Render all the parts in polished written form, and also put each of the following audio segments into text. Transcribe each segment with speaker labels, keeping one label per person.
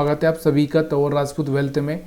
Speaker 1: स्वागत है आप सभी का तंवर राजपूत वेल्थ में।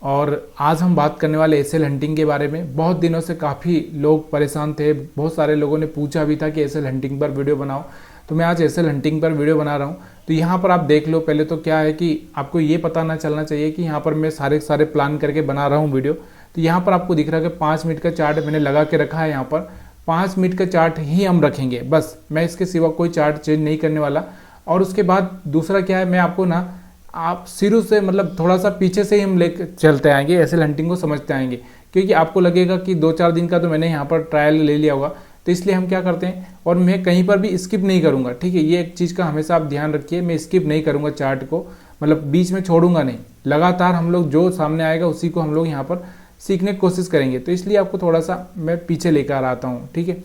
Speaker 1: और आज हम बात करने वाले एसएल हंटिंग के बारे में। बहुत दिनों से काफ़ी लोग परेशान थे, बहुत सारे लोगों ने पूछा भी था कि एसएल हंटिंग पर वीडियो बनाओ, तो मैं आज एसएल हंटिंग पर वीडियो बना रहा हूँ। तो यहाँ पर आप देख लो, पहले तो क्या है कि आपको ये पता ना चलना चाहिए कि यहाँ पर मैं सारे प्लान करके बना रहा हूँ वीडियो। तो यहाँ पर आपको दिख रहा है कि 5 मिनट का चार्ट मैंने लगा के रखा है। यहाँ पर 5 मिनट का चार्ट ही हम रखेंगे, बस मैं इसके सिवा कोई चार्ट चेंज नहीं करने वाला। और उसके बाद दूसरा क्या है, मैं आपको ना आप शुरू से मतलब थोड़ा सा पीछे से ही हम लेकर चलते आएंगे, एसएल हंटिंग को समझते आएंगे, क्योंकि आपको लगेगा कि 2-4 दिन का तो मैंने यहाँ पर ट्रायल ले लिया होगा। तो इसलिए हम क्या करते हैं, और मैं कहीं पर भी स्किप नहीं करूँगा, ठीक है। ये एक चीज़ का हमेशा आप ध्यान रखिए, मैं स्किप नहीं करूँगा चार्ट को, मतलब बीच में छोड़ूंगा नहीं। लगातार हम लोग जो सामने आएगा उसी को हम लोग यहाँ पर सीखने की कोशिश करेंगे। तो इसलिए आपको थोड़ा सा मैं पीछे लेकर आता हूँ, ठीक है।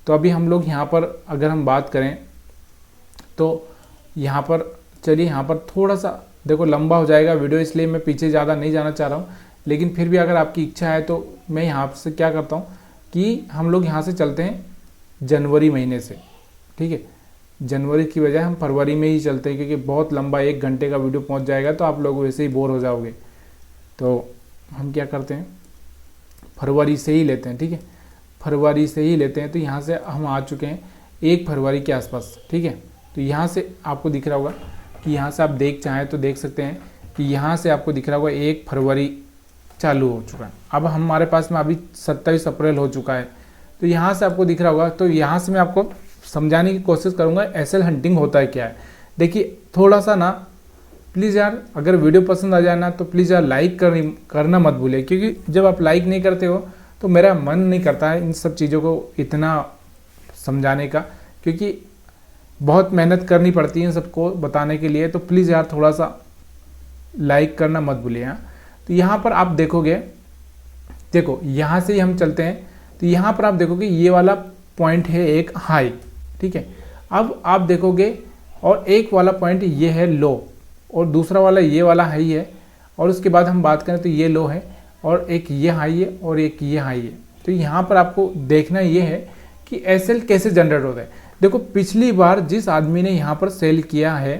Speaker 1: तो अभी हम लोग यहाँ पर अगर हम बात करें तो यहाँ पर चलिए, यहाँ पर थोड़ा सा देखो लंबा हो जाएगा वीडियो, इसलिए मैं पीछे ज़्यादा नहीं जाना चाह रहा हूँ। लेकिन फिर भी अगर आपकी इच्छा है तो मैं यहाँ से क्या करता हूँ कि हम लोग यहाँ से चलते हैं जनवरी महीने से, ठीक है। जनवरी की बजाय हम फरवरी में ही चलते हैं, क्योंकि बहुत लंबा 1 घंटे का वीडियो पहुँच जाएगा तो आप लोग वैसे ही बोर हो जाओगे। तो हम क्या करते हैं, फरवरी से ही लेते हैं, ठीक है। फरवरी से ही लेते हैं। तो यहाँ से हम आ चुके हैं 1 फरवरी के आसपास, ठीक है। तो यहाँ से आपको दिख रहा होगा कि यहाँ से आप चाहें तो देख सकते हैं कि यहाँ से आपको दिख रहा होगा 1 फरवरी चालू हो चुका है। अब हमारे पास में अभी 27 अप्रैल हो चुका है। तो यहाँ से आपको दिख रहा होगा, तो यहाँ से मैं आपको समझाने की कोशिश करूँगा एसएल हंटिंग होता है क्या है। देखिए थोड़ा सा ना प्लीज़ यार, अगर वीडियो पसंद आ जाए ना तो प्लीज़ यार लाइक करना मत भूलिए, क्योंकि जब आप लाइक नहीं करते हो तो मेरा मन नहीं करता है इन सब चीज़ों को इतना समझाने का, क्योंकि बहुत मेहनत करनी पड़ती है इन सबको बताने के लिए। तो प्लीज़ यार थोड़ा सा लाइक करना मत भूलिए। हाँ, तो यहाँ पर आप देखोगे, देखो यहाँ से ही हम चलते हैं। तो यहाँ पर आप देखोगे ये वाला पॉइंट है एक हाई, ठीक है। अब आप देखोगे और एक वाला पॉइंट ये है लो, और दूसरा वाला ये वाला हाई है। और उसके बाद हम बात करें तो ये लो है, और एक ये हाई है, और एक ये हाई है। तो यहाँ पर आपको देखना ये है कि एसएल कैसे जनरेट होता है। देखो पिछली बार जिस आदमी ने यहाँ पर सेल किया है,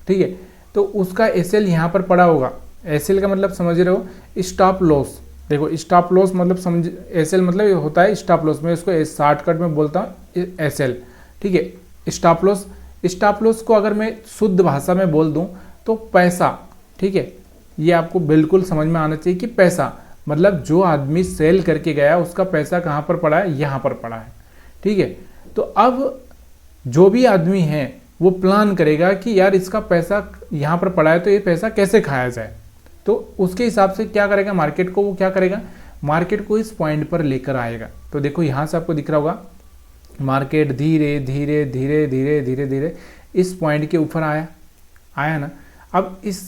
Speaker 1: ठीक है, तो उसका एसएल यहाँ पर पड़ा होगा। एसएल का मतलब समझ रहे हो, स्टॉप लॉस। देखो स्टॉप लॉस मतलब समझ, एसएल मतलब होता है स्टॉप लॉस, मैं इसको शॉर्टकट में बोलता हूँ एसएल, ठीक है। स्टॉप लॉस, स्टॉप लॉस को अगर मैं शुद्ध भाषा में बोल दूँ तो पैसा, ठीक है। ये आपको बिल्कुल समझ में आना चाहिए कि पैसा मतलब जो आदमी सेल करके गया उसका पैसा कहाँ पर पड़ा है, यहाँ पर पड़ा है, ठीक है। तो अब जो भी आदमी है वो प्लान करेगा कि यार इसका पैसा यहाँ पर पड़ा है तो ये पैसा कैसे खाया जाए। तो उसके हिसाब से क्या करेगा, मार्केट को वो क्या करेगा, मार्केट को इस पॉइंट पर लेकर आएगा। तो देखो यहाँ से आपको दिख रहा होगा मार्केट धीरे धीरे धीरे धीरे धीरे धीरे इस पॉइंट के ऊपर आया ना। अब इस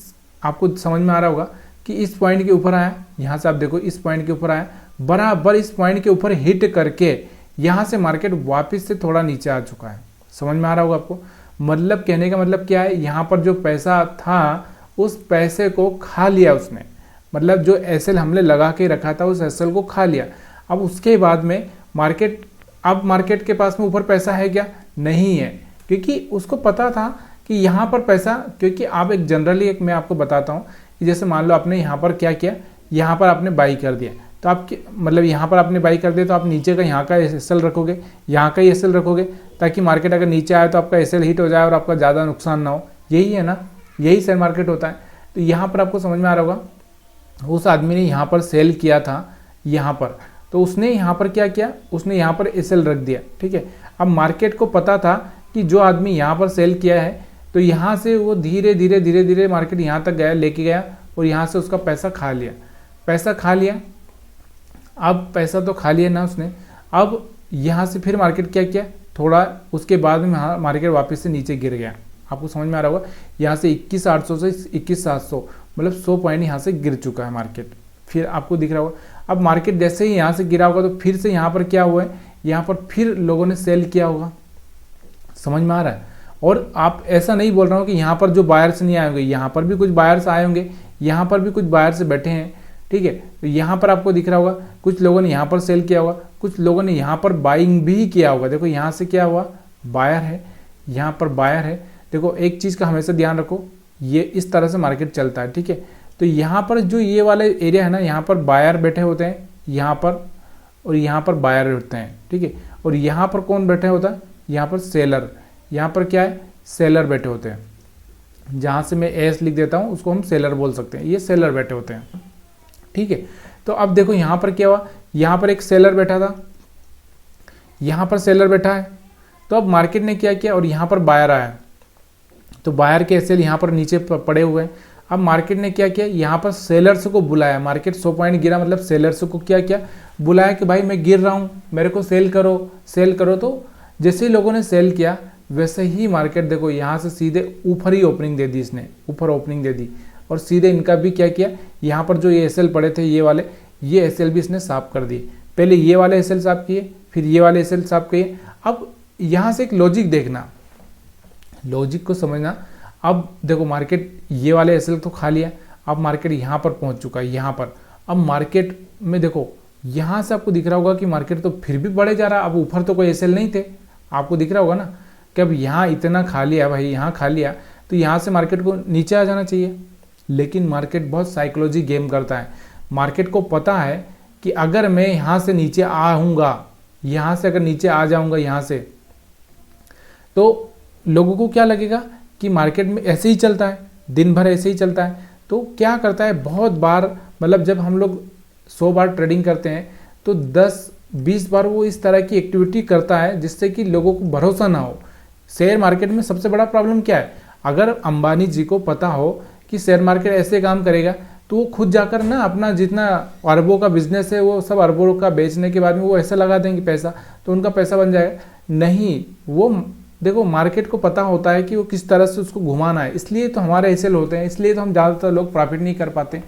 Speaker 1: आपको समझ में आ रहा होगा कि इस पॉइंट के ऊपर आया, यहाँ से आप देखो इस पॉइंट के ऊपर आया, बराबर इस पॉइंट के ऊपर हिट करके यहाँ से मार्केट वापस से थोड़ा नीचे आ चुका है। समझ में आ रहा होगा आपको, मतलब कहने का मतलब क्या है, यहाँ पर जो पैसा था उस पैसे को खा लिया उसने, मतलब जो एसएल हमने लगा के रखा था उस एसएल को खा लिया। अब उसके बाद में मार्केट, अब मार्केट के पास में ऊपर पैसा है क्या, नहीं है, क्योंकि उसको पता था कि यहाँ पर पैसा, क्योंकि आप एक जनरली एक मैं आपको बताता हूँ कि जैसे मान लो आपने यहाँ पर क्या किया, यहाँ पर आपने बाई कर दिया, तो आपके मतलब यहाँ पर आपने बाई कर दिया तो आप नीचे का यहाँ का एसएल रखोगे, यहाँ का ही एसएल रखोगे, ताकि मार्केट अगर नीचे आए तो आपका एसएल हिट हो जाए और आपका ज़्यादा नुकसान ना हो। यही है ना, यही शेयर मार्केट होता है। तो यहाँ पर आपको समझ में आ रहा होगा, उस आदमी ने यहाँ पर सेल किया था यहाँ पर, तो उसने यहाँ पर क्या किया, उसने यहाँ पर एसएल रख दिया, ठीक है। अब मार्केट को पता था कि जो आदमी यहाँ पर सेल किया है तो यहाँ से वो धीरे धीरे धीरे धीरे मार्केट यहाँ तक गया, लेके गया, और यहाँ से उसका पैसा खा लिया, पैसा खा लिया। अब पैसा तो खा लिया ना उसने, अब यहाँ से फिर मार्केट क्या किया, थोड़ा उसके बाद में मार्केट वापस से नीचे गिर गया। आपको समझ में आ रहा होगा, यहाँ से 21,800 से 21,700 मतलब 100 पॉइंट यहाँ से गिर चुका है मार्केट। फिर आपको दिख रहा होगा, अब मार्केट जैसे ही यहाँ से गिरा होगा तो फिर से यहाँ पर क्या हुआ है, यहाँ पर फिर लोगों ने सेल किया होगा। समझ में आ रहा है। और आप ऐसा नहीं बोल रहा हूँ कि यहाँ पर जो बायर्स नहीं आए होंगे, यहाँ पर भी कुछ बायर्स आए होंगे, यहाँ पर भी कुछ बायर्स बैठे हैं, ठीक है। तो यहाँ पर आपको दिख रहा होगा कुछ लोगों ने यहाँ पर सेल किया होगा, कुछ लोगों ने यहाँ पर बाइंग भी किया होगा। देखो यहाँ से क्या हुआ, बायर है, यहाँ पर बायर है। देखो एक चीज़ का हमेशा ध्यान रखो, ये इस तरह से मार्केट चलता है, ठीक है। तो यहाँ पर जो ये वाला एरिया है ना, यहाँ पर बायर बैठे होते हैं यहाँ पर, और यहाँ पर बायर होते हैं, ठीक है। और यहाँ पर कौन बैठे होता है, यहाँ पर सेलर, यहाँ पर क्या है, सेलर बैठे होते हैं। जहाँ से मैं एस लिख देता हूँ उसको हम सेलर बोल सकते हैं, ये सेलर बैठे होते हैं, ठीक है। तो अब देखो यहाँ पर क्या हुआ, यहाँ पर एक सेलर बैठा था, यहाँ पर सेलर बैठा है। तो अब मार्केट ने क्या किया, और यहाँ पर बायर आया, तो बायर के एसएल यहाँ पर नीचे पड़े हुए हैं। अब मार्केट ने क्या किया, यहाँ पर सेलर्स को बुलाया, मार्केट 100 पॉइंट गिरा, मतलब सेलर्स को क्या किया, बुलाया कि भाई मैं गिर रहा हूँ, मेरे को सेल करो, सेल करो। तो जैसे ही लोगों ने सेल किया वैसे ही मार्केट देखो यहाँ से सीधे ऊपर ही ओपनिंग दे दी, इसने ऊपर ओपनिंग दे दी, और सीधे इनका भी क्या किया, यहाँ पर जो ये एसएल पड़े थे ये वाले, ये एसएल भी इसने साफ कर दिए। पहले ये वाले एसएल साफ किए, फिर ये वाले एसएल साफ किए। अब यहाँ से एक लॉजिक देखना, लॉजिक को समझना। अब देखो मार्केट ये वाले एसएल तो खा लिया, अब मार्केट यहाँ पर पहुँच चुका है, यहाँ पर। अब मार्केट में देखो यहाँ से आपको दिख रहा होगा कि मार्केट तो फिर भी बढ़े जा रहा है, अब ऊपर तो कोई एसएल नहीं थे, आपको दिख रहा होगा ना कि अब यहाँ इतना खा लिया भाई, यहाँ खा लिया, तो यहाँ से मार्केट को नीचे आ जाना चाहिए। लेकिन मार्केट बहुत साइकोलॉजी गेम करता है। मार्केट को पता है कि अगर मैं यहाँ से नीचे आऊँगा, यहाँ से अगर नीचे आ जाऊँगा यहाँ से, तो लोगों को क्या लगेगा कि मार्केट में ऐसे ही चलता है, दिन भर ऐसे ही चलता है। तो क्या करता है, बहुत बार, मतलब जब हम लोग 100 बार ट्रेडिंग करते हैं तो 10-20 बार वो इस तरह की एक्टिविटी करता है जिससे कि लोगों को भरोसा ना हो। शेयर मार्केट में सबसे बड़ा प्रॉब्लम क्या है, अगर अंबानी जी को पता हो कि शेयर मार्केट ऐसे काम करेगा तो वो खुद जाकर ना अपना जितना अरबों का बिजनेस है वो सब अरबों का बेचने के बाद में वो ऐसा लगा देंगे पैसा, तो उनका पैसा बन जाएगा। नहीं, वो देखो मार्केट को पता होता है कि वो किस तरह से उसको घुमाना है, इसलिए तो हमारे एसएल होते हैं, इसलिए तो हम ज़्यादातर लोग प्रॉफिट नहीं कर पाते।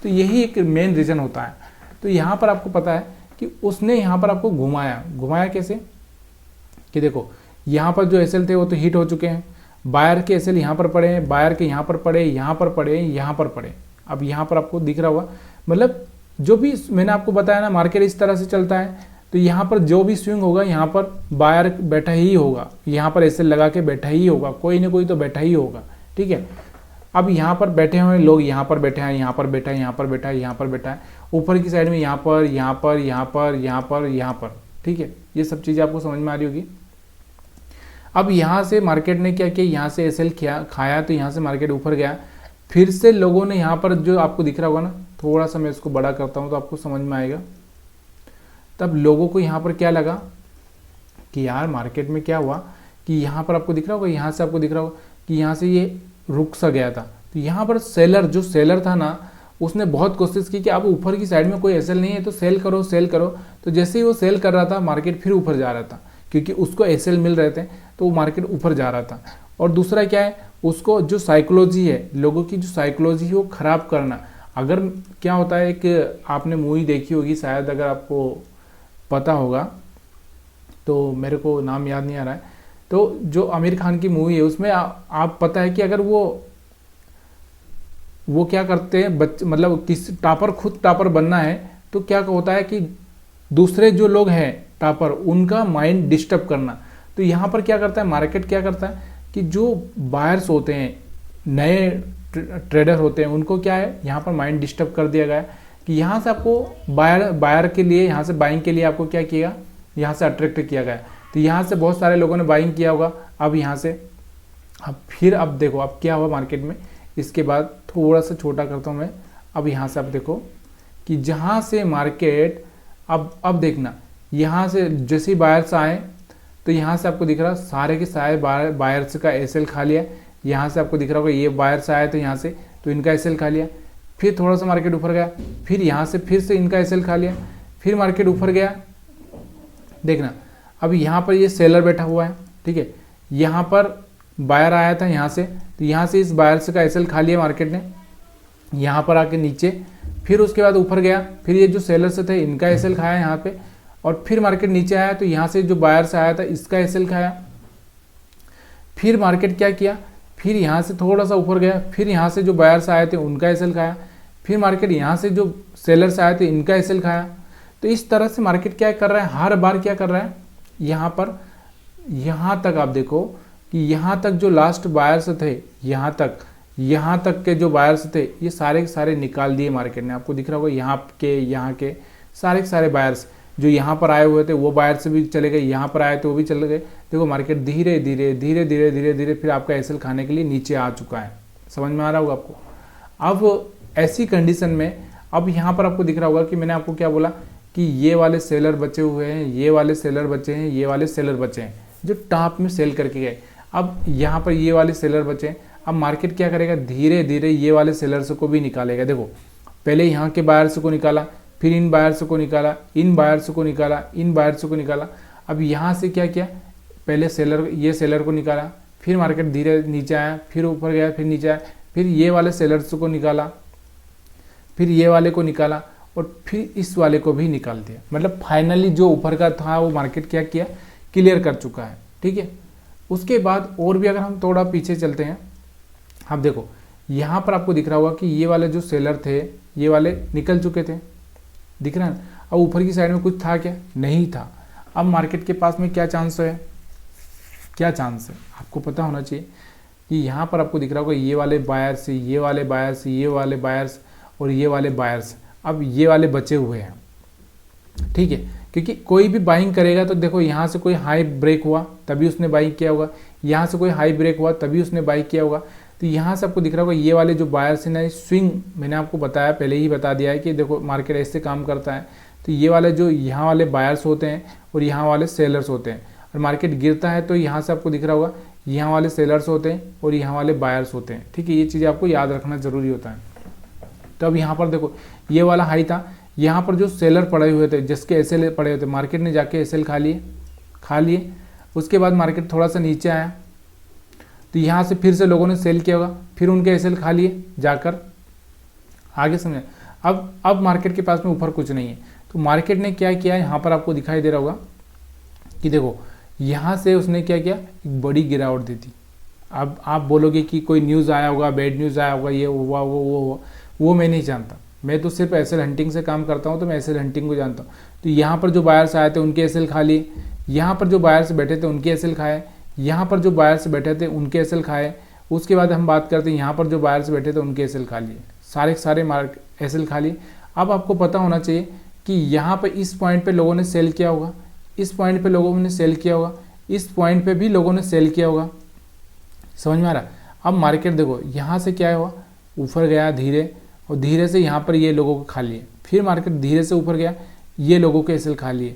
Speaker 1: तो यही एक मेन रीज़न होता है। तो यहाँ पर आपको पता है कि उसने यहाँ पर आपको घुमाया कैसे, कि देखो यहाँ पर जो एसएल थे वो तो हिट हो चुके हैं, बायर के एसएल यहाँ पर पड़े हैं, बायर के यहाँ पर पड़े, यहाँ पर पड़े, यहाँ पर पड़े। अब यहाँ पर आपको दिख रहा होगा, मतलब जो भी मैंने आपको बताया ना मार्केट इस तरह से चलता है। तो यहाँ पर जो भी स्विंग होगा यहाँ पर बायर बैठा ही होगा, यहाँ पर एसएल लगा के बैठा ही होगा, कोई ना कोई तो बैठा ही होगा, ठीक है। अब यहाँ पर बैठे हुए लोग, यहाँ पर बैठे हैं, यहाँ पर बैठा है, यहाँ पर बैठा है, यहाँ पर बैठा है, ऊपर की साइड में यहाँ पर, यहाँ पर, यहाँ पर, यहाँ पर, यहाँ पर, ठीक है। ये सब चीज़ें आपको समझ में आ रही होगी। अब यहाँ से मार्केट ने क्या किया, यहाँ से एसएल खाया, तो यहाँ से मार्केट ऊपर गया। फिर से लोगों ने यहाँ पर जो आपको दिख रहा होगा ना, थोड़ा सा मैं इसको बड़ा करता हूँ तो आपको समझ में आएगा। तब लोगों को यहाँ पर क्या लगा कि यार मार्केट में क्या हुआ कि यहाँ पर आपको दिख रहा होगा, यहाँ से आपको दिख रहा होगा कि यहाँ से ये रुक सा गया था। तो यहाँ पर सेलर, जो सेलर था ना, उसने बहुत कोशिश की कि अब ऊपर की साइड में कोई एसएल नहीं है तो सेल करो, सेल करो। तो जैसे ही वो सेल कर रहा था मार्केट फिर ऊपर जा रहा था, क्योंकि उसको एसएल मिल रहे थे तो वो मार्केट ऊपर जा रहा था। और दूसरा क्या है, उसको जो साइकोलॉजी है, लोगों की जो साइकोलॉजी है वो ख़राब करना। अगर क्या होता है, एक आपने मूवी देखी होगी शायद, अगर आपको पता होगा तो, मेरे को नाम याद नहीं आ रहा है, तो जो आमिर खान की मूवी है उसमें आप पता है कि अगर वो क्या करते हैं, मतलब किस टॉपर, खुद टॉपर बनना है तो क्या होता है कि दूसरे जो लोग हैं टॉपर, उनका माइंड डिस्टर्ब करना। तो यहाँ पर क्या करता है मार्केट, क्या करता है कि जो बायर्स होते हैं, नए ट्रेडर होते हैं, उनको क्या है यहाँ पर माइंड डिस्टर्ब कर दिया गया है कि यहाँ से आपको बायर के लिए, यहाँ से बाइंग के लिए आपको क्या किया, यहाँ से अट्रैक्ट किया गया। तो यहाँ से बहुत सारे लोगों ने बाइंग किया होगा। अब यहाँ से अब देखो अब क्या हुआ मार्केट में, इसके बाद थोड़ा सा छोटा करता हूँ मैं। अब यहाँ से आप देखो कि जहाँ से मार्केट, अब देखना, यहाँ से जैसे ही बायर्स आए तो यहाँ से आपको दिख रहा सारे के सारे बायर्स का एसएल खा लिया। यहाँ से आपको दिख रहा होगा ये बायर्स आए तो यहाँ से, तो इनका एसएल खा लिया। फिर थोड़ा सा मार्केट ऊपर गया, फिर यहाँ से फिर से इनका एसएल खा लिया, फिर मार्केट ऊपर गया। देखना अब यहाँ पर ये सेलर बैठा हुआ है, ठीक है, यहाँ पर बायर आया था यहाँ से, तो यहाँ से इस बायर से का एसएल खा लिया मार्केट ने, यहाँ पर आके नीचे, फिर उसके बाद ऊपर गया, फिर ये जो सेलर से थे इनका एसएल खाया यहाँ पे, और फिर मार्केट नीचे आया तो यहाँ से जो बायर से आया था इसका एसएल खाया। फिर मार्केट क्या किया, फिर यहाँ से थोड़ा सा ऊपर गया, फिर यहाँ से जो बायर से आए थे उनका एसएल खाया, फिर मार्केट यहाँ से जो सेलर से आए थे इनका एसएल खाया। तो इस तरह से मार्केट क्या कर रहा है, हर बार क्या कर रहा है, यहाँ पर यहाँ तक आप देखो कि यहाँ तक जो लास्ट बायर्स थे, यहाँ तक यहाँ तक के जो बायर्स थे ये सारे के सारे निकाल दिए मार्केट ने। आपको दिख रहा होगा यहाँ के सारे के सारे बायर्स जो यहाँ पर आए हुए थे वो बायर्स भी चले गए, यहाँ पर आए थे वो भी चले गए। देखो मार्केट धीरे धीरे धीरे धीरे धीरे धीरे फिर आपका एसएल खाने के लिए नीचे आ चुका है। समझ में आ रहा होगा आपको। अब ऐसी कंडीशन में अब यहाँ पर आपको दिख रहा होगा कि मैंने आपको क्या बोला कि ये वाले सेलर बचे हुए हैं, ये वाले सेलर बचे हैं, ये वाले सेलर बचे हैं जो टॉप में सेल करके गए। अब यहाँ पर ये वाले सेलर बचे हैं। अब मार्केट क्या करेगा, धीरे धीरे ये वाले सेलर्स को भी निकालेगा। देखो पहले यहाँ के बायर्स को निकाला, फिर इन बायर्स को निकाला, इन बायर्स को निकाला, इन बायर्स को निकाला। अब यहाँ से क्या किया, पहले सेलर ये सेलर को निकाला, फिर मार्केट धीरे नीचे आया, फिर ऊपर गया, फिर नीचे आया, फिर ये वाले सेलर्स को निकाला, फिर ये वाले को निकाला और फिर इस वाले को भी निकाल दिया। मतलब फाइनली जो ऊपर का था वो मार्केट क्या किया, क्लियर कर चुका है। ठीक है, उसके बाद और भी अगर हम थोड़ा पीछे चलते हैं, आप देखो यहाँ पर आपको दिख रहा होगा कि ये वाले जो सेलर थे ये वाले निकल चुके थे, दिख रहा है। अब ऊपर की साइड में कुछ था क्या, नहीं था। अब मार्केट के पास में क्या चांस है, क्या चांस है आपको पता होना चाहिए कि यहाँ पर आपको दिख रहा होगा ये वाले बायर्स, ये वाले बायर्स, ये वाले बायर्स और ये वाले बायर्स। अब ये वाले बचे हुए हैं। ठीक है, क्योंकि कोई भी बाइंग करेगा तो देखो यहाँ से कोई हाई ब्रेक हुआ तभी उसने बाइंग किया होगा, यहाँ से कोई हाई ब्रेक हुआ तभी उसने बाइंग किया होगा। तो यहाँ से आपको दिख रहा होगा ये वाले जो बायर्स हैं ना, स्विंग मैंने आपको बताया, पहले ही बता दिया है कि देखो मार्केट ऐसे काम करता है। तो ये वाले जो यहाँ वाले बायर्स होते हैं और यहाँ वाले सेलर्स होते हैं, और मार्केट गिरता है तो यहाँ से आपको दिख रहा होगा यहाँ वाले सेलर्स होते हैं और यहाँ वाले बायर्स होते हैं। ठीक है, ये चीज़ें आपको याद रखना जरूरी होता है। तो अब यहाँ पर देखो ये वाला हाई था, यहाँ पर जो सेलर पड़े हुए थे, जिसके एसएल पड़े हुए थे, मार्केट ने जाके एसएल खा लिए। उसके बाद मार्केट थोड़ा सा नीचे आया तो यहाँ से फिर से लोगों ने सेल किया होगा, फिर उनके एसएल खा लिए जाकर आगे। समझे। अब मार्केट के पास में ऊपर कुछ नहीं है तो मार्केट ने क्या किया, यहाँ पर आपको दिखाई दे रहा होगा कि देखो यहाँ से उसने क्या किया, एक बड़ी गिरावट दी थी। अब आप बोलोगे कि कोई न्यूज़ आया होगा, बैड न्यूज़ आया होगा, ये हुआ वो मैं नहीं जानता। मैं तो सिर्फ एसएल हंटिंग से काम करता हूँ तो मैं एसएल हंटिंग को जानता हूँ। तो यहाँ पर जो बायर्स आए थे उनके एसएल खा लिए, यहाँ पर जो बायर्स बैठे थे उनके एसएल खाए, यहाँ पर जो बायर्स बैठे थे उनके एसएल खाए। उसके बाद हम बात करते हैं यहाँ पर जो बायर्स बैठे थे उनके एसएल खा लिए, सारे एसएल खा लिए। अब आपको पता होना चाहिए कि यहाँ पर इस पॉइंट पे लोगों ने सेल किया होगा, इस पॉइंट पे लोगों ने सेल किया होगा, इस पॉइंट पे भी लोगों ने सेल किया होगा। समझ में आ रहा। अब मार्केट देखो यहाँ से क्या हुआ, ऊपर गया धीरे, और धीरे से यहाँ पर ये लोगों को खा लिए, फिर मार्केट धीरे से ऊपर गया, ये लोगों के एसएल खा लिए।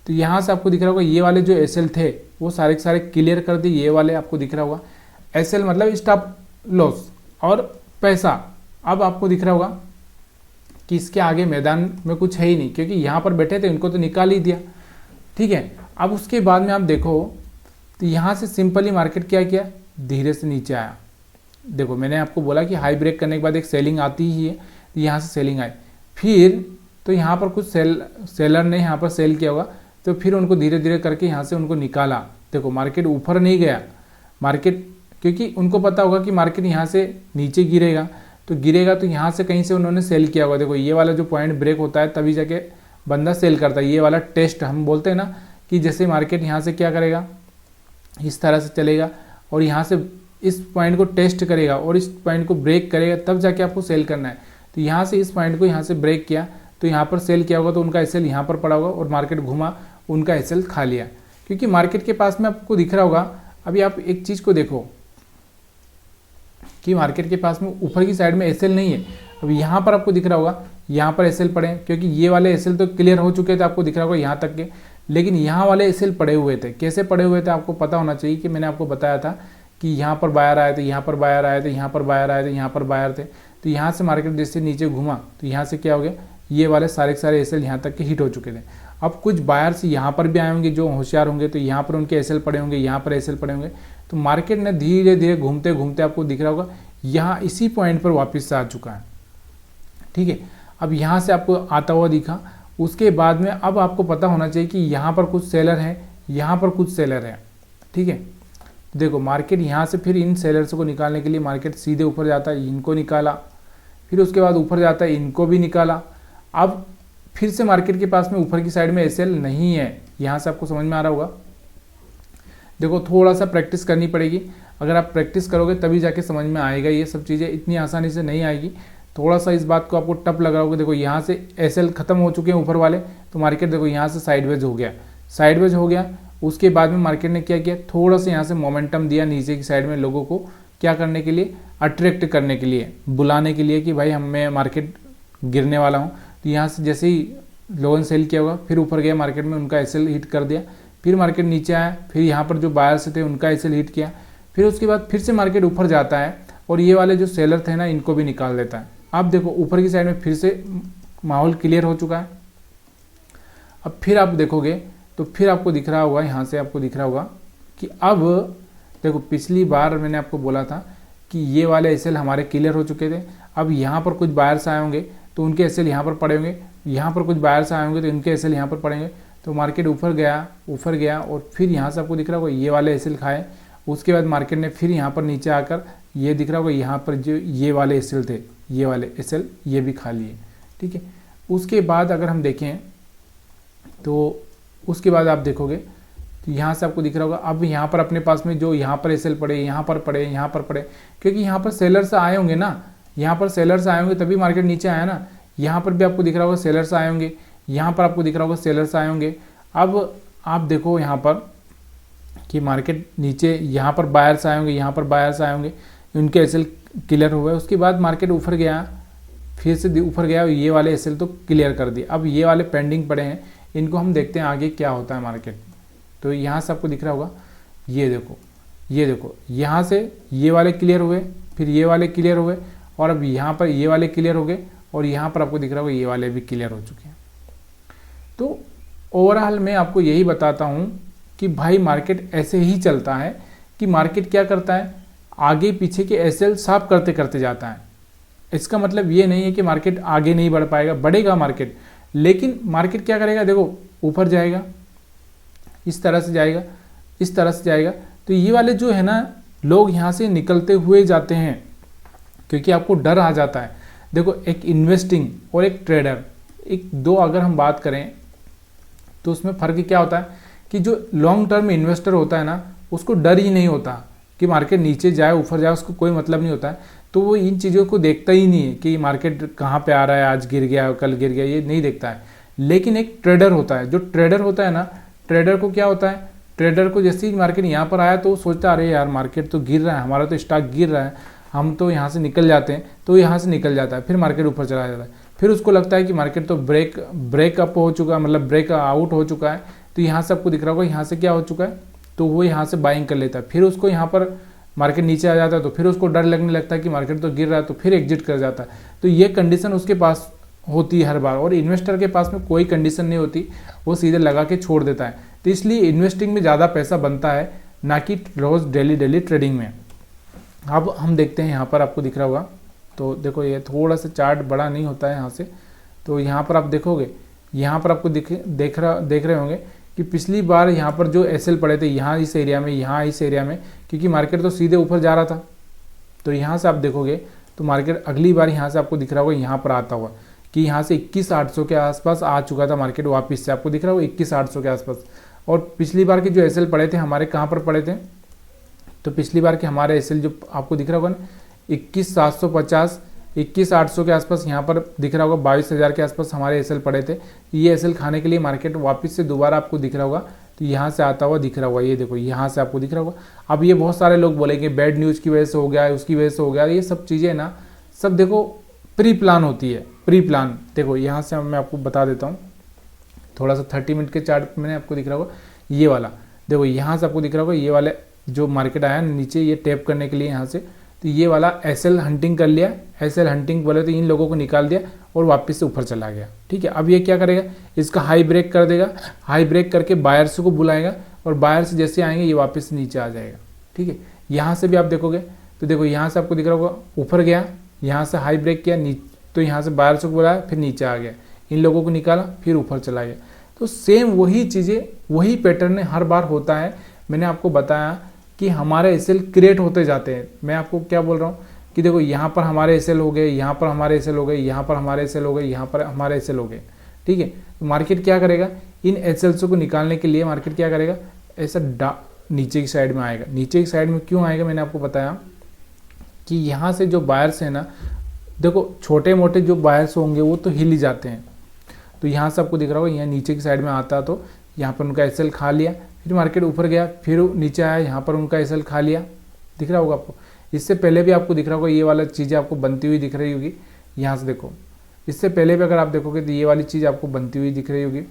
Speaker 1: तो यहाँ से आपको दिख रहा होगा ये वाले जो एसएल थे वो सारे के सारे क्लियर कर दिए। ये वाले आपको दिख रहा होगा एसएल मतलब स्टॉप लॉस और पैसा। अब आपको दिख रहा होगा कि इसके आगे मैदान में कुछ है ही नहीं, क्योंकि यहाँ पर बैठे थे उनको तो निकाल ही दिया। ठीक है, अब उसके बाद में आप देखो तो यहाँ से सिंपली मार्केट क्या किया, धीरे से नीचे आया। देखो मैंने आपको बोला कि हाई ब्रेक करने के बाद एक सेलिंग आती ही है, तो यहाँ से सेलिंग आई, फिर तो यहाँ पर कुछ सेलर ने यहाँ पर सेल किया होगा, तो फिर उनको धीरे धीरे करके यहाँ से उनको निकाला। देखो मार्केट ऊपर नहीं गया, मार्केट क्योंकि उनको पता होगा कि मार्केट यहाँ से नीचे गिरेगा, तो यहाँ से कहीं से उन्होंने सेल किया होगा। देखो ये वाला जो पॉइंट ब्रेक होता है तभी जाके बंदा सेल करता है। ये वाला टेस्ट हम बोलते हैं ना कि जैसे मार्केट यहाँ से क्या करेगा, इस तरह से चलेगा और यहाँ से इस पॉइंट को टेस्ट करेगा और इस पॉइंट को ब्रेक करेगा, तब जाके आपको सेल करना है। तो यहाँ से इस पॉइंट को यहाँ से ब्रेक किया तो यहाँ पर सेल किया होगा, तो उनका एसएल यहाँ पर पड़ा होगा और मार्केट घुमा, उनका एसएल खा लिया। क्योंकि मार्केट के पास में आपको दिख रहा होगा, अभी आप एक चीज़ को देखो कि मार्केट के पास में ऊपर की साइड में एसएल नहीं है। अब यहाँ पर आपको दिख रहा होगा यहाँ पर एसएल पड़े, क्योंकि ये वाले एसएल तो क्लियर हो चुके थे, आपको दिख रहा होगा यहाँ तक के, लेकिन यहाँ वाले एसएल पड़े हुए थे। कैसे पड़े हुए थे आपको पता होना चाहिए कि मैंने आपको बताया था कि यहाँ पर बायर आए थे, यहाँ पर बायर आए थे, यहाँ पर बायर आए थे, यहाँ पर बायर थे। तो यहाँ से मार्केट जैसे नीचे घुमा तो यहाँ से क्या हो गया, ये वाले सारे के सारे एसएल यहाँ तक के हिट हो चुके थे। अब कुछ बायर्स यहाँ पर भी आए होंगे जो होशियार होंगे, तो यहाँ पर उनके एसएल पड़े होंगे, यहाँ पर एसएल पड़े होंगे। तो मार्केट ने धीरे धीरे घूमते घूमते आपको दिख रहा होगा यहाँ इसी पॉइंट पर वापस से आ चुका है। ठीक है, अब यहाँ से आपको आता हुआ दिखा। उसके बाद में अब आपको पता होना चाहिए कि यहाँ पर कुछ सेलर हैं, यहाँ पर कुछ सेलर हैं। ठीक है, देखो मार्केट यहाँ से फिर इन सेलर्स को निकालने के लिए मार्केट सीधे ऊपर जाता है, इनको निकाला, फिर उसके बाद ऊपर जाता है, इनको भी निकाला। अब फिर से मार्केट के पास में ऊपर की साइड में एसएल नहीं है। यहाँ से आपको समझ में आ रहा होगा। देखो थोड़ा सा प्रैक्टिस करनी पड़ेगी। अगर आप प्रैक्टिस करोगे तभी जाके समझ में आएगा। ये सब चीज़ें इतनी आसानी से नहीं आएगी। थोड़ा सा इस बात को आपको टफ लग रहा होगा। देखो यहाँ से एसएल खत्म हो चुके हैं ऊपर वाले, तो मार्केट देखो यहाँ से साइडवेज हो गया, साइडवेज हो गया। उसके बाद में मार्केट ने क्या किया, थोड़ा सा यहाँ से मोमेंटम दिया नीचे की साइड में, लोगों को क्या करने के लिए, अट्रैक्ट करने के लिए, बुलाने के लिए कि भाई मैं मार्केट गिरने वाला हूँ। तो यहाँ से जैसे ही लोगों ने सेल किया होगा, फिर ऊपर गया मार्केट में, उनका एसएल हिट कर दिया, फिर मार्केट नीचे आया, फिर यहाँ पर जो बायर्स थे उनका एसएल हिट किया, फिर उसके बाद फिर से मार्केट ऊपर जाता है और ये वाले जो सेलर थे ना इनको भी निकाल देता है। अब देखो ऊपर की साइड में फिर से माहौल क्लियर हो चुका है। अब फिर आप देखोगे तो फिर आपको दिख रहा होगा, यहाँ से आपको दिख रहा होगा कि अब देखो पिछली बार मैंने आपको बोला था कि ये वाले एसएल हमारे क्लियर हो चुके थे। अब यहाँ पर कुछ बायर्स आए होंगे तो उनके एसएल यहाँ पर पड़े होंगे, यहाँ पर कुछ बायर्स आए होंगे तो इनके एसएल यहाँ पर पड़ेंगे। तो मार्केट ऊपर गया और फिर यहाँ से आपको दिख रहा होगा ये वाले एसएल खाए। उसके बाद मार्केट ने फिर यहाँ पर नीचे आकर ये दिख रहा होगा यहाँ पर जो ये वाले एसएल थे, ये वाले एसएल ये भी खा लिए, ठीक है। उसके बाद अगर हम देखें तो उसके बाद आप देखोगे तो यहाँ से आपको दिख रहा होगा अब यहाँ पर अपने पास में जो यहाँ पर एसएल पड़े, यहाँ पर पड़े, यहाँ पर पड़े, क्योंकि यहाँ पर सेलर्स आए होंगे ना, यहाँ पर सेलर्स आए होंगे तभी मार्केट नीचे आया ना। यहाँ पर भी आपको दिख रहा होगा सेलर्स आए होंगे, यहाँ पर आपको दिख रहा होगा सेलर्स आए होंगे। अब आप देखो यहाँ पर कि मार्केट नीचे, यहाँ पर बायर्स आए होंगे, यहाँ पर बायर्स आए होंगे, उनके एसएल क्लियर हुए। उसके बाद मार्केट ऊपर गया, फिर से ऊपर गया, ये वाले एसएल तो क्लियर कर दिए। अब ये वाले पेंडिंग पड़े हैं, इनको हम देखते हैं आगे क्या होता है मार्केट। तो यहाँ से आपको दिख रहा होगा, ये देखो यहाँ से ये वाले क्लियर हुए, फिर ये वाले क्लियर हुए और अब यहाँ पर ये वाले क्लियर हो गए और यहाँ पर आपको दिख रहा होगा ये वाले भी क्लियर हो चुके हैं। तो ओवरऑल मैं आपको यही बताता हूँ कि भाई मार्केट ऐसे ही चलता है कि मार्केट क्या करता है, आगे पीछे के एसएल साफ करते करते जाता है। इसका मतलब ये नहीं है कि मार्केट आगे नहीं बढ़ पाएगा, बढ़ेगा मार्केट, लेकिन मार्केट क्या करेगा, देखो ऊपर जाएगा, इस तरह से जाएगा, इस तरह से जाएगा। तो ये वाले जो है ना लोग यहाँ से निकलते हुए जाते हैं क्योंकि आपको डर आ जाता है। देखो एक इन्वेस्टिंग और एक ट्रेडर, एक दो अगर हम बात करें तो उसमें फ़र्क क्या होता है कि जो लॉन्ग टर्म इन्वेस्टर होता है ना उसको डर ही नहीं होता कि मार्केट नीचे जाए ऊपर जाए, उसको कोई मतलब नहीं होता है। तो वो इन चीज़ों को देखता ही नहीं है कि मार्केट कहाँ पे आ रहा है, आज गिर गया कल गिर गया, ये नहीं देखता है। लेकिन एक ट्रेडर होता है, जो ट्रेडर होता है ना, ट्रेडर को क्या होता है, ट्रेडर को जैसे ही मार्केट यहाँ पर आया तो वो सोचता अरे यार मार्केट तो गिर रहा है, हमारा तो स्टॉक गिर रहा है, हम तो यहाँ से निकल जाते हैं। तो यहाँ से निकल जाता है, फिर मार्केट ऊपर चला जाता है, फिर उसको लगता है कि मार्केट तो ब्रेकअप हो चुका है, मतलब ब्रेक आउट हो चुका है। तो यहाँ से आपको दिख रहा होगा यहाँ से क्या हो चुका है, तो वो यहाँ से बाइंग कर लेता है। फिर उसको यहाँ पर मार्केट नीचे आ जाता है तो फिर उसको डर लगने लगता है कि मार्केट तो गिर रहा है, तो फिर एग्जिट कर जाता है। तो ये कंडीशन उसके पास होती है हर बार, और इन्वेस्टर के पास में कोई कंडीशन नहीं होती, वो सीधे लगा के छोड़ देता है। तो इसलिए इन्वेस्टिंग में ज़्यादा पैसा बनता है, ना कि रोज़ डेली ट्रेडिंग में। अब हम देखते हैं यहाँ पर आपको दिख रहा होगा, तो देखो ये थोड़ा सा चार्ट बड़ा नहीं होता है यहाँ से। तो यहाँ पर आप देखोगे, यहाँ पर आपको देख रहे होंगे कि पिछली बार यहाँ पर जो एसएल पड़े थे, यहाँ इस एरिया में, यहाँ इस एरिया में, क्योंकि मार्केट तो सीधे ऊपर जा रहा था। तो यहाँ से आप देखोगे तो मार्केट अगली बार यहाँ से आपको दिख रहा होगा यहाँ पर आता हुआ कि यहाँ से 21,800 के आसपास आ चुका था मार्केट वापस से, आपको दिख रहा होगा 21,800 के आसपास। और पिछली बार के जो एसएल पड़े थे हमारे कहाँ पर पड़े थे, तो पिछली बार के हमारे एसएल जो आपको दिख रहा होगा ना 21,750, 21,800 के आसपास यहाँ पर दिख रहा होगा, 22,000 के आसपास हमारे एसएल पड़े थे। ये एसएल खाने के लिए मार्केट वापस से दोबारा आपको दिख रहा होगा, तो यहाँ से आता हुआ दिख रहा होगा, ये देखो यहाँ से आपको दिख रहा होगा। अब ये बहुत सारे लोग बोलेंगे बैड न्यूज़ की वजह से हो गया है, उसकी वजह से हो गया, ये सब चीज़ें ना सब देखो प्री प्लान होती है, प्री प्लान। देखो यहाँ से मैं आपको बता देता हूँ, थोड़ा सा 30 मिनट के चार्ट मैंने आपको दिख रहा होगा, ये वाला देखो यहाँ से आपको दिख रहा होगा, ये वाले जो मार्केट आया नीचे ये टैप करने के लिए यहाँ से, तो ये वाला एसएल हंटिंग कर लिया, एसएल हंटिंग बोले तो इन लोगों को निकाल दिया और वापस से ऊपर चला गया। ठीक है, अब ये क्या करेगा, इसका हाई ब्रेक कर देगा, हाई ब्रेक करके बायर्स को बुलाएगा और बायर्स जैसे आएंगे ये वापस नीचे आ जाएगा। ठीक है, यहाँ से भी आप देखोगे तो देखो यहाँ से आपको दिख रहा होगा ऊपर गया, यहाँ से हाई ब्रेक किया, तो यहाँ से बायर्स को बुलाया, फिर नीचे आ गया, इन लोगों को निकाला, फिर ऊपर चला गया। तो सेम वही चीज़ें, वही पैटर्न हर बार होता है। मैंने आपको बताया कि हमारे एसएल क्रिएट होते जाते हैं। मैं आपको क्या बोल रहा हूँ कि देखो यहाँ पर हमारे एसएल हो गए, यहाँ पर हमारे एसएल हो गए, यहाँ पर हमारे एसएल हो गए, यहाँ पर हमारे एसएल हो गए। ठीक है, तो मार्केट क्या करेगा, इन एसएल्स को निकालने के लिए मार्केट क्या करेगा, ऐसा नीचे की साइड में आएगा। नीचे की साइड में क्यों आएगा, मैंने आपको बताया कि यहाँ से जो बायर्स है ना, देखो छोटे मोटे जो बायर्स होंगे वो तो हिल ही जाते हैं। तो यहाँ से आपको दिख रहा होगा, यहाँ नीचे की साइड में आता तो यहाँ पर उनका एसएल खा लिया, फिर मार्केट ऊपर गया, फिर नीचे आया, यहाँ पर उनका एसएल खा लिया, दिख रहा होगा आपको। इससे पहले भी आपको दिख रहा होगा, ये वाला चीज़ें आपको बनती हुई दिख रही होगी। यहाँ से देखो, इससे पहले भी अगर आप देखोगे तो ये वाली चीज़ आपको बनती हुई दिख रही होगी।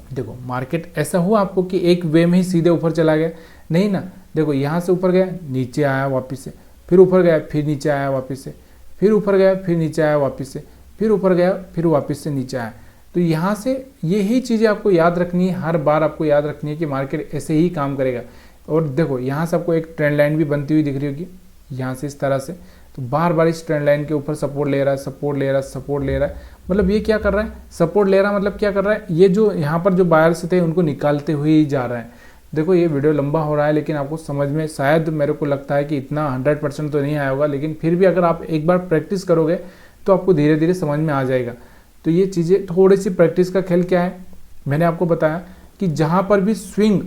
Speaker 1: देखो मार्केट ऐसा हुआ आपको कि एक वे में ही सीधे ऊपर चला गया, नहीं ना। देखो यहाँ से ऊपर गया, नीचे आया वापस से, फिर ऊपर गया, फिर नीचे आया वापस से, फिर ऊपर गया, फिर नीचे आया वापस से, फिर ऊपर गया, फिर वापस से नीचे आया। तो यहाँ से यही चीज़ें आपको याद रखनी है, हर बार आपको याद रखनी है कि मार्केट ऐसे ही काम करेगा। और देखो यहाँ से आपको एक ट्रेंड लाइन भी बनती हुई दिख रही होगी, यहाँ से इस तरह से। तो बार बार इस ट्रेंड लाइन के ऊपर सपोर्ट ले रहा है, सपोर्ट ले रहा है, सपोर्ट ले रहा है। मतलब ये क्या कर रहा है, सपोर्ट ले रहा है, मतलब क्या कर रहा है, ये जो यहाँ पर जो बायर्स थे उनको निकालते हुए ही जा रहा है। देखो ये वीडियो लंबा हो रहा है, लेकिन आपको समझ में शायद मेरे को लगता है कि इतना 100% तो नहीं आया होगा, लेकिन फिर भी अगर आप एक बार प्रैक्टिस करोगे तो आपको धीरे धीरे समझ में आ जाएगा। तो ये चीज़ें थोड़ी सी प्रैक्टिस का खेल क्या है, मैंने आपको बताया कि जहाँ पर भी स्विंग,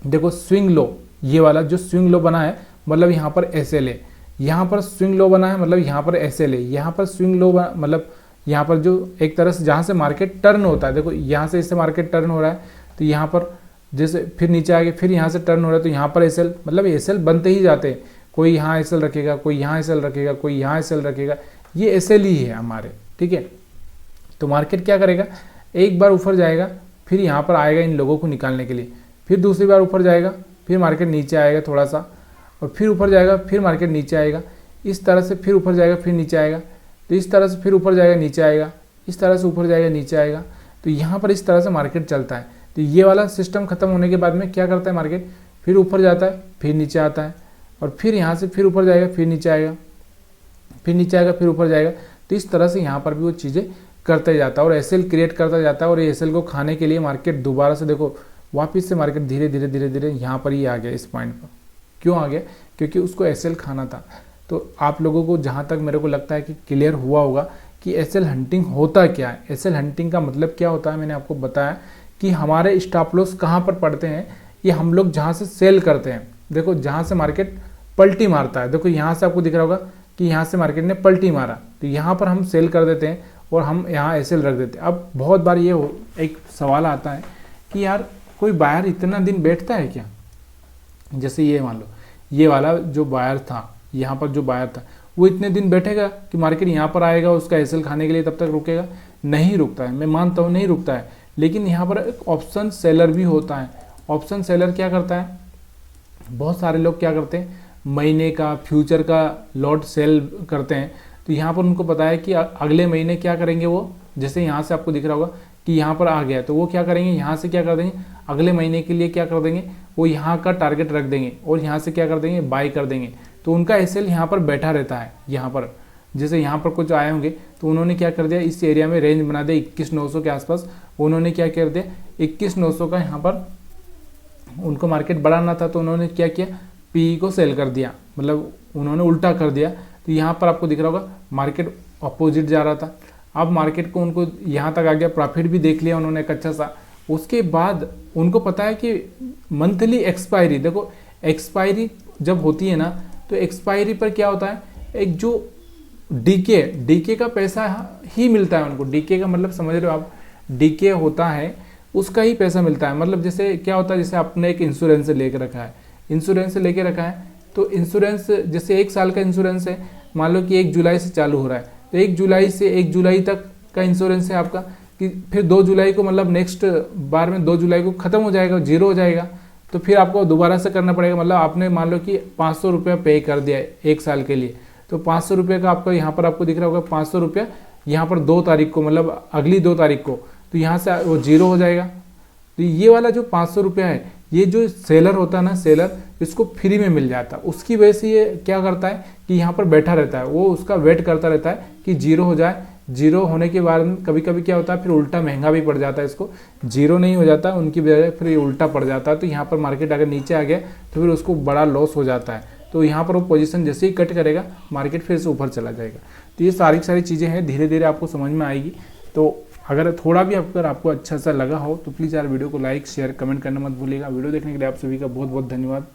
Speaker 1: देखो स्विंग लो, ये वाला जो स्विंग लो बना है मतलब यहाँ पर एसएल है, यहाँ पर स्विंग लो बना है मतलब यहाँ पर एसएल है, यहाँ पर स्विंग लो मतलब यहाँ पर जो एक तरह से जहाँ से मार्केट टर्न होता है, देखो यहाँ से इससे मार्केट टर्न हो रहा है, तो यहाँ पर जैसे फिर नीचे आगे फिर यहाँ से टर्न हो रहा है, तो यहाँ पर एसएल, मतलब एसएल बनते ही जाते हैं। कोई यहाँ एसएल रखेगा, कोई यहाँ एसएल रखेगा, कोई यहाँ एसएल रखेगा, ये एसएल ही है हमारे, ठीक है। तो मार्केट क्या करेगा, एक बार ऊपर जाएगा, फिर यहाँ पर आएगा इन लोगों को निकालने के लिए, फिर दूसरी बार ऊपर जाएगा, फिर मार्केट नीचे आएगा थोड़ा सा, और फिर ऊपर जाएगा, फिर मार्केट नीचे आएगा, इस तरह से फिर ऊपर जाएगा, फिर नीचे आएगा, तो इस तरह से फिर ऊपर जाएगा, नीचे आएगा, इस तरह से ऊपर जाएगा, नीचे आएगा। तो यहाँ पर इस तरह से मार्केट चलता है। तो ये वाला सिस्टम खत्म होने के बाद में क्या करता है मार्केट, फिर ऊपर जाता है, फिर नीचे आता है, और फिर यहाँ से फिर ऊपर जाएगा, फिर नीचे आएगा, फिर नीचे आएगा, फिर ऊपर जाएगा। तो इस तरह से यहाँ पर भी वो चीज़ें करता जाता है और एसएल क्रिएट करता जाता है। और एसएल को खाने के लिए मार्केट दोबारा से देखो वापस से मार्केट धीरे धीरे धीरे धीरे यहाँ पर ही आ गया, इस पॉइंट पर। क्यों आ गया, क्योंकि उसको एसएल खाना था। तो आप लोगों को जहाँ तक मेरे को लगता है कि क्लियर हुआ होगा कि एसएल हंटिंग होता क्या है। एसएल हंटिंग का मतलब क्या होता है, मैंने आपको बताया कि हमारे स्टॉप लॉस कहाँ पर पड़ते हैं, ये हम लोग जहाँ से सेल करते हैं। देखो जहाँ से मार्केट पलटी मारता है, देखो यहाँ से आपको दिख रहा होगा कि यहाँ से मार्केट ने पलटी मारा, तो यहाँ पर हम सेल कर देते हैं और हम यहाँ एसएल रख देते हैं। अब बहुत बार ये एक सवाल आता है कि यार कोई बायर इतना दिन बैठता है क्या। जैसे ये मान लो ये वाला जो बायर था, यहाँ पर जो बायर था वो इतने दिन बैठेगा कि मार्केट यहाँ पर आएगा उसका एसएल खाने के लिए, तब तक रुकेगा? नहीं रुकता है, मैं मानता हूँ नहीं रुकता है। लेकिन यहाँ पर एक ऑप्शन सेलर भी होता है। ऑप्शन सेलर क्या करता है, बहुत सारे लोग क्या करते हैं, महीने का फ्यूचर का लॉट सेल करते हैं। तो यहाँ पर उनको पता है कि अगले महीने क्या करेंगे वो, जैसे यहाँ से आपको दिख रहा होगा कि यहाँ पर आ गया, तो वो क्या करेंगे, यहाँ से क्या कर देंगे, अगले महीने के लिए क्या कर देंगे, वो यहाँ का टारगेट रख देंगे और यहाँ से क्या कर देंगे, बाय कर देंगे। तो उनका एसएल यहाँ पर बैठा रहता है। यहाँ पर जैसे यहाँ पर कुछ आए होंगे तो उन्होंने क्या कर दिया, इस एरिया में रेंज बना दिया 21,900 के आसपास। उन्होंने क्या कर दिया, 21,900 का यहाँ पर उनको मार्केट बढ़ाना था, तो उन्होंने क्या किया, पी को सेल कर दिया, मतलब उन्होंने उल्टा कर दिया। तो यहाँ पर आपको दिख रहा होगा मार्केट अपोजिट जा रहा था। अब मार्केट को उनको यहाँ तक आ गया, प्रॉफिट भी देख लिया उन्होंने एक अच्छा सा। उसके बाद उनको पता है कि मंथली एक्सपायरी, देखो एक्सपायरी जब होती है ना, तो एक्सपायरी पर क्या होता है, एक जो डीके का पैसा ही मिलता है उनको। डीके का मतलब समझ रहे हो आप, डीके होता है उसका ही पैसा मिलता है। मतलब जैसे क्या होता है, जैसे आपने एक इंश्योरेंस लेके रखा है, इंश्योरेंस लेके रखा है, तो इंश्योरेंस जैसे 1 साल का इंश्योरेंस है, मान लो कि 1 जुलाई से चालू हो रहा है, तो 1 जुलाई से 1 जुलाई तक का इंश्योरेंस है आपका, कि फिर 2 जुलाई को मतलब नेक्स्ट बार में 2 जुलाई को ख़त्म हो जाएगा, जीरो हो जाएगा, तो फिर आपको दोबारा से करना पड़ेगा। मतलब आपने मान लो कि 500 रुपया पे कर दिया 1 साल के लिए, तो 500 रुपये का आपका यहाँ पर आपको दिख रहा होगा 500 रुपया यहाँ पर 2 तारीख को, मतलब अगली 2 तारीख को, तो यहाँ से वो जीरो हो जाएगा। तो ये वाला जो 500 रुपया है, ये जो सेलर होता है ना, सेलर इसको फ्री में मिल जाता है। उसकी वजह से ये क्या करता है कि यहाँ पर बैठा रहता है, वो उसका वेट करता रहता है कि जीरो हो जाए। जीरो होने के बाद में कभी कभी क्या होता है, फिर उल्टा महंगा भी पड़ जाता है इसको, जीरो नहीं हो जाता उनकी वजह, फिर ये उल्टा पड़ जाता है। तो यहाँ पर मार्केट अगर नीचे आ गया तो फिर उसको बड़ा लॉस हो जाता है। तो यहाँ पर वो पोजीशन जैसे ही कट करेगा, मार्केट फिर से ऊपर चला जाएगा। तो ये सारी चीज़ें हैं, धीरे धीरे आपको समझ में आएगी। तो अगर थोड़ा भी अगर आपको अच्छा सा लगा हो तो प्लीज़ यार वीडियो को लाइक शेयर कमेंट करना मत भूलिएगा। वीडियो देखने के लिए आप सभी का बहुत बहुत धन्यवाद।